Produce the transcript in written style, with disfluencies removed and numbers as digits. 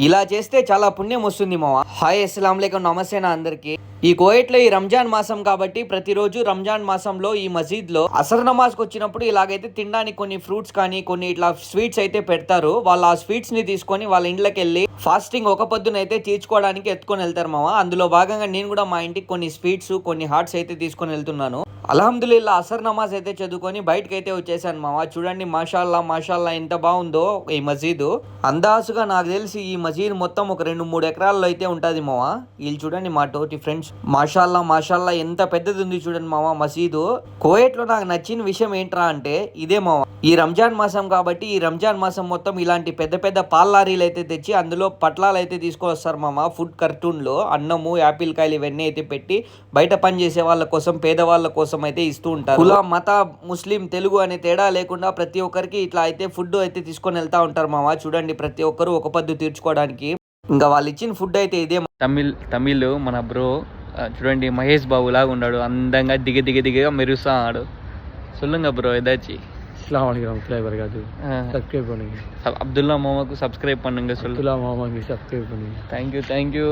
ఇలా చేస్తే చాలా పుణ్యం వస్తుంది మావా. హాయ్ అస్సలాం వాలేకుం, నమస్తే నా అందరికి. ఈ కోయట్లో ఈ రంజాన్ మాసం కాబట్టి ప్రతిరోజు రంజాన్ మాసంలో ఈ మసీద్లో అసర్ నమాజ్కి వచ్చినప్పుడు ఇలాగైతే తినడానికి కొన్ని ఫ్రూట్స్ కానీ కొన్ని ఇట్లా స్వీట్స్ అయితే పెడతారు. వాళ్ళు ఆ స్వీట్స్ ని తీసుకొని వాళ్ళ ఇంట్లోకి వెళ్ళి ఫాస్టింగ్ ఒక పొద్దునైతే తీర్చుకోవడానికి ఎత్తుకొని వెళ్తారు మావా. అందులో భాగంగా నేను కూడా మా ఇంటికి కొన్ని స్వీట్స్ కొన్ని హాట్స్ అయితే తీసుకొని వెళ్తున్నాను. అల్హమ్దులిల్లా అసర్ నమాజ్ అయితే చదువుకొని బయటకు అయితే వచ్చేసాను మావా. చూడండి మాషాల్లా మాషాల్లా ఎంత బాగుందో ఈ మసీదు. అందాసుగా నాకు తెలిసి ఈ మసీద్ మొత్తం ఒక 2-3 ఎకరాల్లో అయితే ఉంటుంది మావా. వీళ్ళు చూడండి మా తోటి ఫ్రెండ్స్, మాషాల్లా మాషాల్లా ఎంత పెద్దది ఉంది చూడండి మావా మసీదు. కోయట్లో నాకు నచ్చిన విషయం ఏంట్రా అంటే ఇదే మావా. ఈ రంజాన్ మాసం కాబట్టి ఈ రంజాన్ మాసం మొత్తం ఇలాంటి పెద్ద పెద్ద పాల లారీలు అయితే తెచ్చి అందులో పట్లాలు అయితే తీసుకొని వస్తారు మామ. ఫుడ్ కర్టూన్లో అన్నము యాపిల్ కాయలు ఇవన్నీ అయితే పెట్టి బయట పని చేసే వాళ్ళ కోసం పేదవాళ్ళ కోసం అయితే ఇస్తూ ఉంటారు. కుల మత ముస్లిం తెలుగు అనే తేడా లేకుండా ప్రతి ఒక్కరికి ఇట్లా అయితే ఫుడ్ అయితే తీసుకొని వెళ్తా ఉంటారు మామ. చూడండి ప్రతి ఒక్కరు ఒక పొద్దు తీర్చుకోవడానికి. ఇంకా వాళ్ళు ఇచ్చిన ఫుడ్ అయితే ఇదే. తమిళ్ మన బ్రో చూడండి మహేష్ బాబు లాగా ఉన్నాడు, అందంగా దిగ మెరుస్తాడు. சொல்லுங்க ப்ரோ ஏதாச்சும். அஸ்ஸலாமு அலைக்கும் வரகாத்து. சப்ஸ்கிரைப் பண்ணுங்க. அப்துல்லா மாமாக்கு சப்ஸ்கிரைப் பண்ணுங்க. அப்துல்லா மாமாக்கு சப்ஸ்கிரைப் பண்ணுங்க. தேங்க்யூ.